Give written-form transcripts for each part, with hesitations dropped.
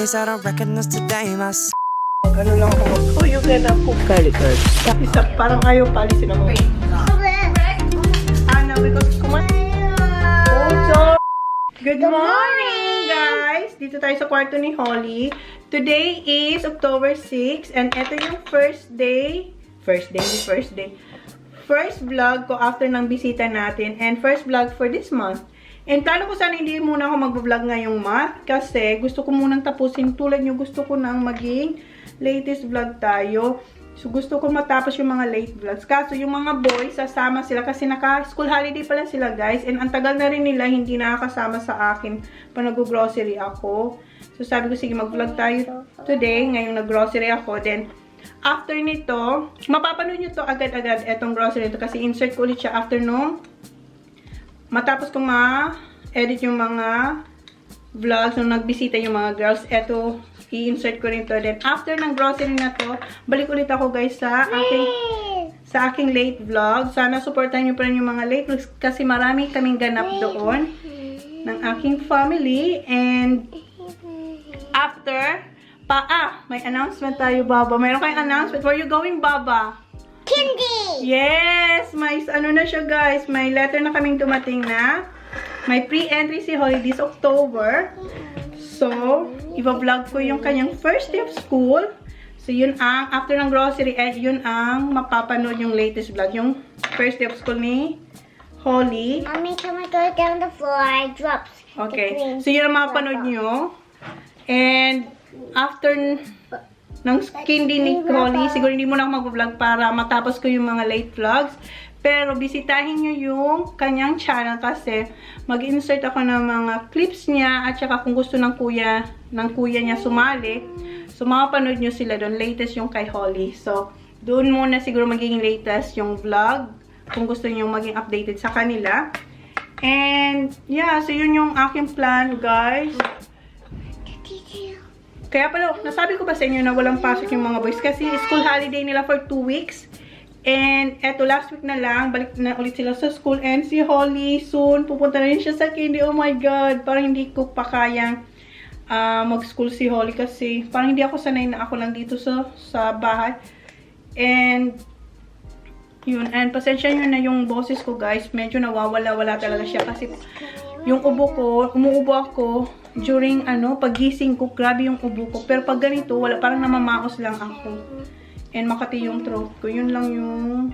days I don't recognize today. My Ano lang ako, oh, you can cook garlic herb. Isa, parang ayaw palisin ako. Ano, because good morning, guys! Dito tayo sa kwarto ni Holly. Today is October 6, and ito yung first vlog ko after ng bisita natin, and first vlog for this month. And plano ko sana hindi muna ako mag-vlog ngayong month, kasi gusto ko munang tapusin tulad nyo, gusto ko nang maging latest vlog tayo. So, gusto ko matapos yung mga late vlogs. Kaso, yung mga boys, sasama sila kasi naka-school holiday pala sila, guys. And ang tagal na rin nila, hindi nakakasama sa akin pa nag-grocery ako. So, sabi ko, sige, mag-vlog tayo today. Ngayong nag-grocery ako. Then, after nito, mapapanood nyo to agad-agad, etong grocery nito. Kasi insert ko ulit siya after nung matapos kong ma-edit yung mga vlogs nung nagbisita yung mga girls. Eto, i-insert ko rin to. Then, after ng grocery na to, balik ulit ako, guys, sa aking late vlog. Sana supportan nyo pa rin yung mga late vlogs kasi marami kaming ganap doon ng aking family. And, after, may announcement tayo, Baba. Mayroon kayong announcement. Where you going, Baba? Candy! Yes! May, ano na siya, guys. May letter na kaming dumating na. May pre-entry si Holly this October. So, i-vlog ko yung kanyang first day of school. So, yun ang, after ng grocery, yun ang mapapanood yung latest vlog. Yung first day of school ni Holly. Mommy, can I go down the floor? I dropped. Okay. So, yun ang mapapanood nyo. And, after ng candy ni Holly, siguro hindi muna ako mag-vlog para matapos ko yung mga late vlogs. Pero, bisitahin nyo yung kanyang channel kasi mag-insert ako ng mga clips niya at saka kung gusto ng kuya niya sumali. So, makapanood nyo sila doon. Latest yung kay Holly. So, doon muna siguro magiging latest yung vlog kung gusto nyo maging updated sa kanila. And, yeah. So, yun yung aking plan, guys. Kaya pala, nasabi ko ba sa inyo na walang pasok yung mga boys kasi school holiday nila for 2 weeks. And eto, last week na lang, balik na ulit sila sa school. And si Holly, soon, pupunta na rin siya sa candy. Oh my God, parang hindi ko pa kayang mag-school si Holly kasi parang hindi ako sanay na ako lang dito sa bahay. And, yun. And pasensya nyo na yung boses ko, guys. Medyo nawawala-wala talaga siya kasi yung ubo ko, umuubo ako during, paggising ko, grabe yung ubo ko. Pero pag ganito, wala, parang namamaos lang ako. And makati yung throat ko. Yun lang yung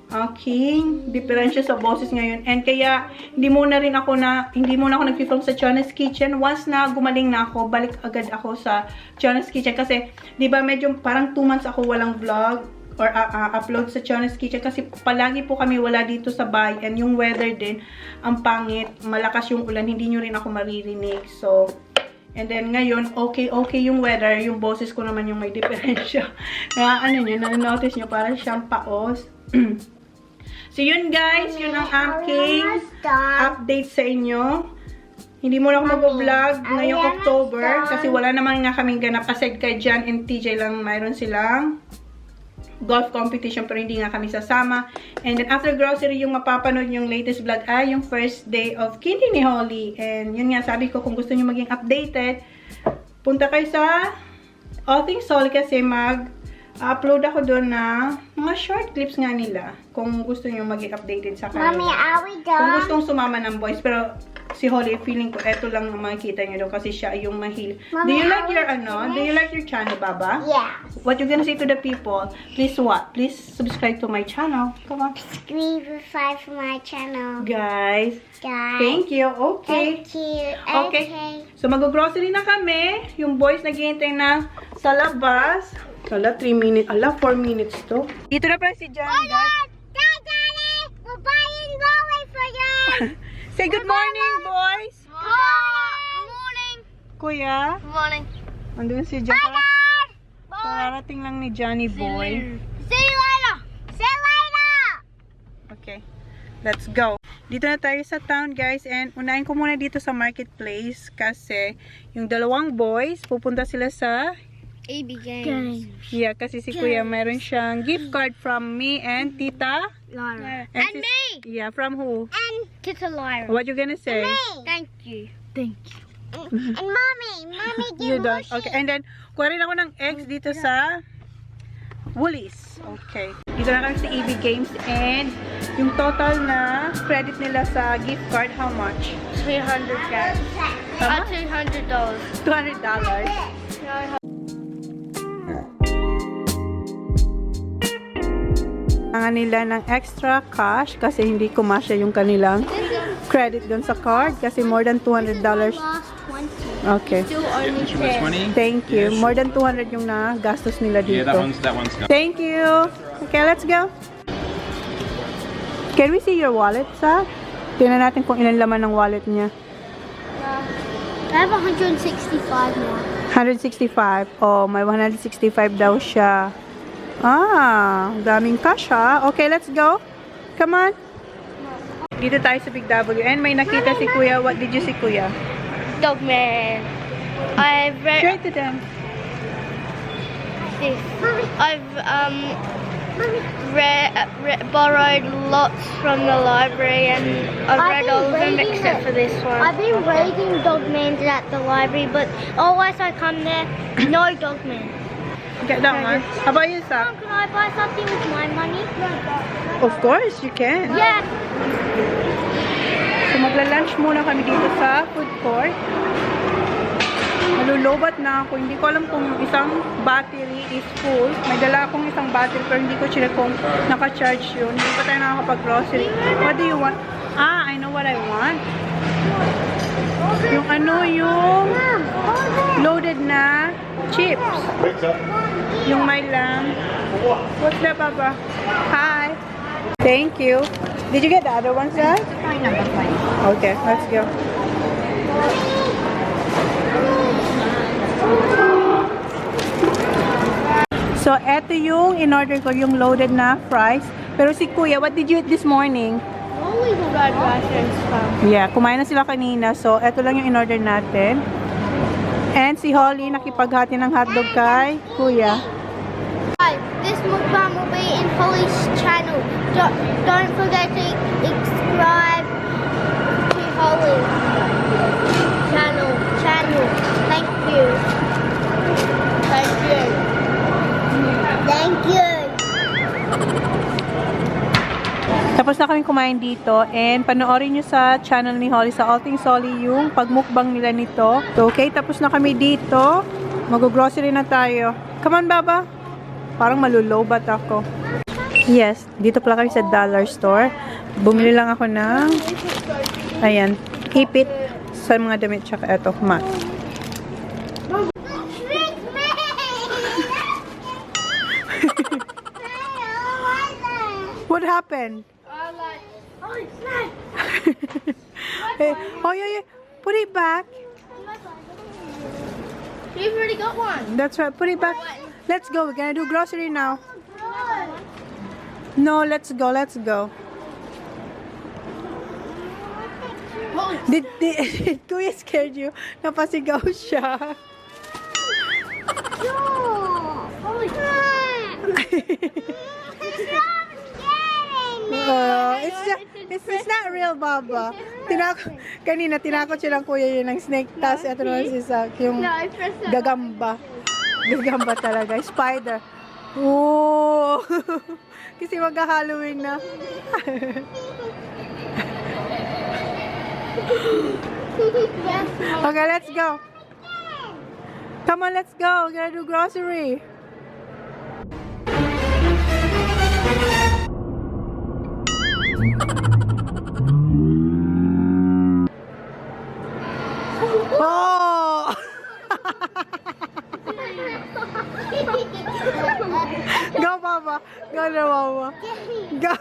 aking diferensya sa boses ngayon. And kaya, hindi muna ako nag-film sa Chona'S Kitchen. Once na gumaling na ako, balik agad ako sa Chona'S Kitchen. Kasi, di ba, medyo parang 2 months ako walang vlog or upload sa Chona'S Kitchen. Kasi palagi po kami wala dito sa bahay. And yung weather din, ang pangit. Malakas yung ulan. Hindi nyo rin ako maririnig. So, and then, ngayon, okay yung weather. Yung boses ko naman yung may diferensya. Kaya, na-notice nyo, parang siyang paos. So, yun guys, yun ang aking update sa inyo. Hindi muna ako mag-vlog ngayong October. Kasi wala naman nga kaming ganap. Aside kay Jan and TJ lang, mayroon silang golf competition pero hindi nga kami sasama. And then after grocery, yung mapapanood yung latest vlog ay yung first day of candy ni Holly. And yun nga, sabi ko kung gusto nyo maging updated, punta kayo sa All Things Holly kasi mag-upload ako doon na mga short clips nga nila kung gusto nyo maging updated sa kanila. Mommy, are we done? Kung gustong sumama ng boys. Pero si Holly, feeling ko, eto lang ang makikita nyo daw kasi siya yung mahil. Do you like your, do you like your channel, Baba? Yeah. What you gonna say to the people? Please what? Please subscribe to my channel. Come on. Subscribe to my channel. Guys. Thank you. Okay. Thank you. Okay. So, mag-grocery na kami. Yung boys naghihintay na sa labas. Ala, 3 minutes. Ala, 4 minutes to. Dito na pala si Jan, guys. Daddy, we're buying Rolly for you. Say good morning, boys. Good morning. Kuya. Good morning. Andun si Jan. Pararating lang ni Johnny boy. See you later. See you later. Okay. Let's go. Dito na tayo sa town, guys. And unahin ko muna dito sa marketplace kasi yung dalawang boys, pupunta sila sa AB Games. Yeah, kasi si Kuya meron siyang gift card from me and Tita Lyra. and me. Yeah, from who? And Tita Lyra. What you gonna say? Thank you. Thank you. And mommy You give don't. mushy. Okay, and then, kuha rin ako ng eggs dito sa Woolies. Okay. Dito na kami sa EB Games and yung total na credit nila sa gift card, how much? $300. $200. $200. Kailangan nila ng extra cash kasi hindi kumasya yung kanilang credit doon sa card kasi more than $200. Okay. Still only Too much money? Thank you. More than 200 yung nagastos nila dito. Yeah, that one's gone. Thank you. Okay, let's go. Can we see your wallet, Sa? Tingnan natin kung ilan laman ng wallet niya. I have 165 now. 165. Oh, may 165 daw siya. Ah, daming cash ha. Okay, let's go. Come on. Dito tayo sa Big W. And may nakita si Kuya. What did you see, Kuya? Dogman. I've read Straight to them. this. I've borrowed lots from the library and I've read all of them except for this one. I've been reading Dogman at the library, but always I come there, no Dogman. Get that one. How about you, Sa? Can I buy something with my money? Of course, you can. Yeah. So magla-lunch muna kami dito sa food court. Malulubat na ako. Hindi ko alam kung isang battery is full. May dala akong isang battery pero hindi ko check kung naka-charge yun. Hindi pa tayo nakakapag-grocery. What do you want? Ah, I know what I want. Yung ano, yung loaded na chips. Yung may lamb. What's that, Papa? Hi. Thank you. Did you get the other ones, guys? Okay, let's go. So, eto yung in-order ko, yung loaded na fries. Pero si Kuya, what did you eat this morning? Only the red rice and stuff. Yeah, kumain na sila kanina. So, eto lang yung in-order natin. And si Holly, nakipaghati ng hotdog kay Kuya. Hi, this mukbang will be in Holly's channel. Don't forget to subscribe to Holly's channel. Thank you. Thank you. Thank you. Tapos na kami kumain dito and panoorin nyo sa channel ni Holly sa All Things Holly yung pagmukbang nila nito. So, okay, tapos na kami dito. Mag-grocery na tayo. Come on, Baba. Parang malulobat ako. Yes, dito pala kami sa dollar store. Bumili lang ako ng ayan, ipit sa mga damit tsaka eto, mat. What happened? Oh, it's not. Hey, oh yeah, put it back. You've already got one. That's right, put it back. Let's go, we're gonna do grocery now. No, let's go. Did Kuya scared you? Napasigaw siya. It's not real, Baba. Kanina, tinakot siya ng kuya yun ng snake. Tapos ito naman si Sak, yung gagamba. Gagamba talaga. Spider. Oh! Kasi mag-Halloween na. Okay, let's go. Come on, let's go. We're gonna do grocery. Oh! Go, Papa. Go na, Mama. Go.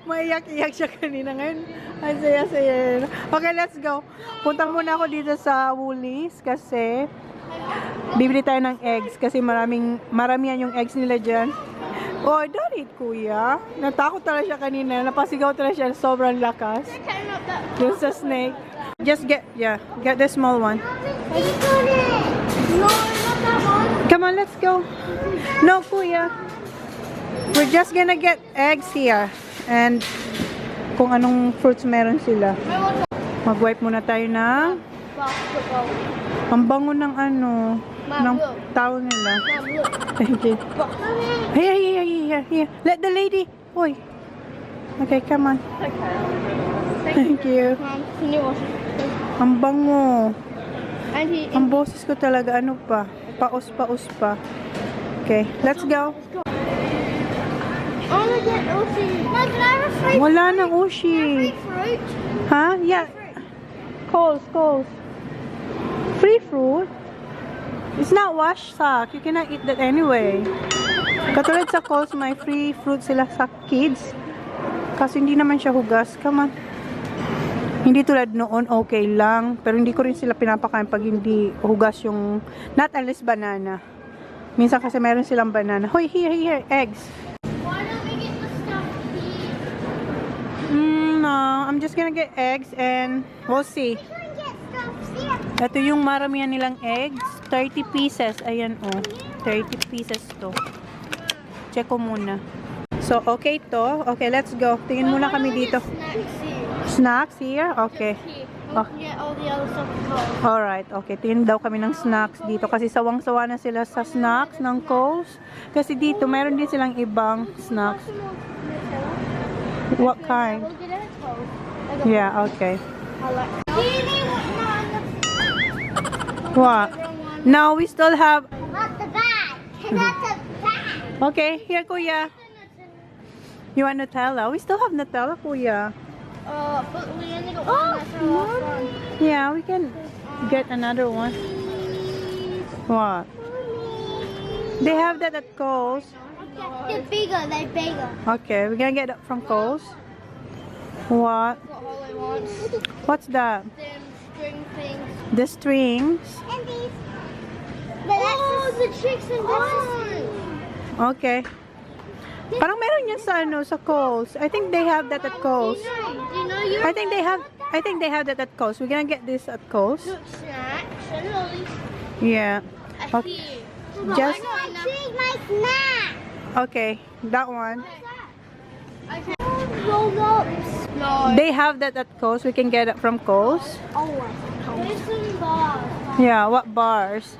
Maiyak-iyak siya kanina ngayon. Ang saya-saya. Okay, let's go. Punta muna ako dito sa Woolies kasi bibili tayo ng eggs kasi maramihan yung eggs nila dyan. Oh, don't eat, Kuya. Natakot talaga siya kanina. Napasigaw talaga siya. Sobrang lakas. Yung sa snake. Just get the small one. Come on, let's go. No, Kuya. We're just gonna get eggs here. And kung anong fruits meron sila. Mag-wipe muna tayo ng basketball. Ang bango ng ano, ng look. towel nila. Mom, look. Thank you. Here. Let the lady. Hoy. Okay, come on. Thank you. Mom, can you wash it? Ang bango. Auntie, Ang boses ko talaga, ano pa? Paus pa. Okay, let's go. I want to get Ushi. Mom, can I have a free Wala nang ushi. fruit? Ha? Yeah. Coles. Free fruit? It's not wash sack. You cannot eat that anyway. Katulad sa Coles, may free fruit sila sa kids. Kasi hindi naman siya hugas. Come on. Hindi tulad noon, okay lang. Pero hindi ko rin sila pinapakain pag hindi hugas yung, not unless banana. Minsan kasi meron silang banana. Hoy, here, eggs. Why don't we get the stuff here? No, I'm just gonna get eggs and we'll see. Ito yung maramihan nilang eggs. 30 pieces. Ayan, oh. 30 pieces to. Check ko muna. So, okay to. Okay, let's go. Tingin muna kami dito. Snacks here? Okay. Get all the other stuff as well. Alright, okay. Tingin daw kami ng snacks dito kasi sawang-sawa na sila sa snacks ng Coles. Kasi dito, meron din silang ibang snacks. What kind? We'll get it at 12. Yeah, okay. I like What? Now we still have... Not the bag. Not the bag. Okay, here, Kuya. You want Nutella? We still have Nutella, Kuya. but we only got one that's our last one. Yeah, we can get another one. What? They have that at Coles. They're bigger. Okay, we're gonna get it from Coles. What? What Holly wants. What's that? Them string things. The strings. And these. But that's the chicks and Okay. Parang meron yan sa ano, sa Coles. I think they have that at Coles. Do you know your I think they have that at Coles. We're gonna get this at Coles. snacks and lollies? Yeah. A Okay. few. Just Choose my snack. okay, that one. Roll-ups. No. They have that at Coles. We can get it from Coles. Oh, there's some bars. Yeah, what bars?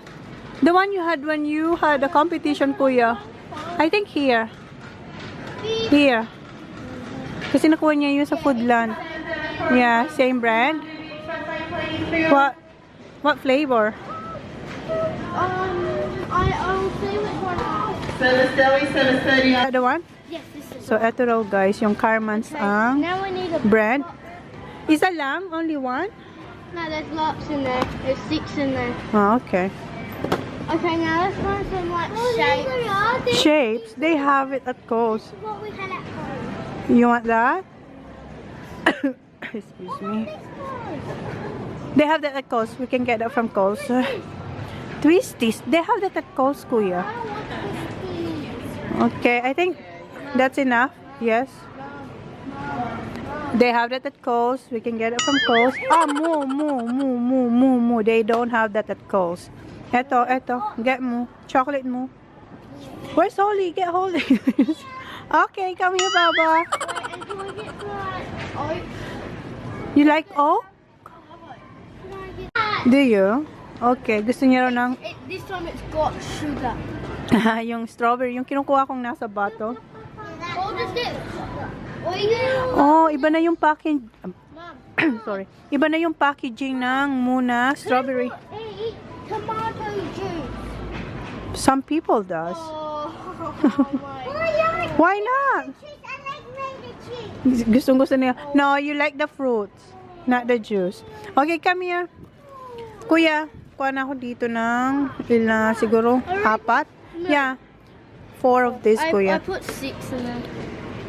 The one you had when you had a competition, Kuya. I think here. Here. Kasi nakuha niya yun sa Foodland. Yeah, same brand. What flavor? I'll say which one. The one? Yes, this is. So, eto raw guys, yung Carman's ang Now we need a. brand. Isa lang? Only one? No, there's lots in there. There's 6 in there. Oh, okay. Okay, now let's find some like shapes. Shapes, they have it at Coles. What we had at home. You want that? Excuse me. They have that at Coles. We can get that from Coles. Twisties. They have that at Coles, Kuya. Okay, I think that's enough. Yes. They have that at Coles. We can get it from Coles. Ah, moo. They don't have that at Coles. Eto. Get mo. Chocolate mo. Where's Holly? Get Holly. Okay, come here, Baba. Wait, and can we get some like oat? You like oat? Can I get Do you? Okay, gusto niya raw ng this time it's got sugar. yung strawberry, yung kinukuha kong nasa bato. Or just it. Or you get Oh, iba na yung package. Mom. Sorry. Iba na yung packaging ng muna strawberry. Hey, tomato juice. Some people does. Oh my. Why not? Cheese, I like mango cheese. Gusto niya. No, you like the fruits, not the juice. Okay, come here. Kuya, kuha na ako dito ng ilan siguro 4. Yeah. 4 of this, I Kuya. put 6 in there.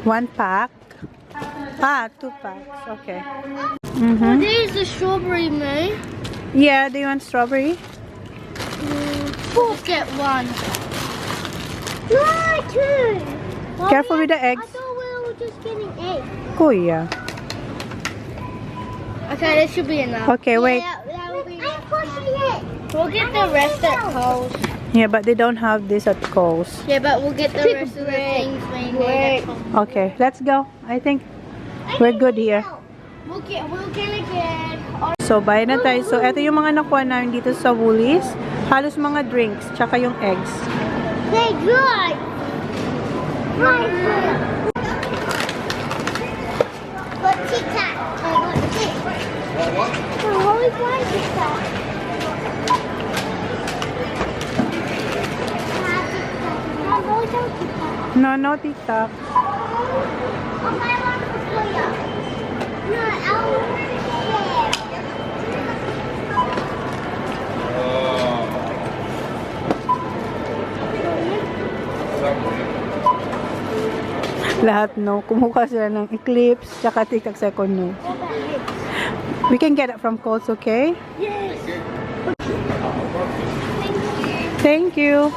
1 pack. 2 packs. Okay. Oh, there's the strawberry, May. Yeah, do you want strawberry? Let's get 1. No, 2. Careful with the I eggs. thought we were just getting eggs. Kuya. Okay, this should be enough. Okay, wait. That will be I'm pushing it. We'll get the rest at Coles. Yeah, but they don't have this at Coles. Yeah, but we'll get the rest of the things we need at Coles. Okay, let's go. I think we're good here. We're gonna get So, bayad na tayo. So, eto yung mga nakuha namin dito sa Woolies. Halos mga drinks, tsaka yung eggs. Hey, good. Right here. But Tic-Tac. I want this. What? The Holy One Tic-Tac. No, no TikTok. Lahat no. Kumuha sila ng Eclipse, tsaka TikTok second no. We can get it from Kohl's, okay? Yes. Thank you.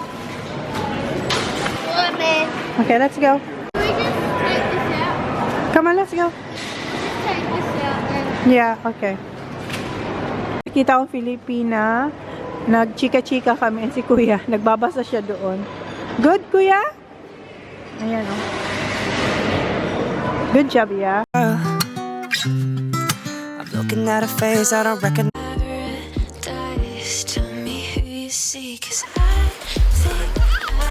Okay, let's go. We just take this out. Come on, let's go. Take this out. Yeah, okay. Kita akong Filipina. Nagchika-chika kami and si Kuya. Nagbabasa siya doon. Good, Kuya? Ayan, oh. Good job, yeah. I'm looking at a face I don't recognize.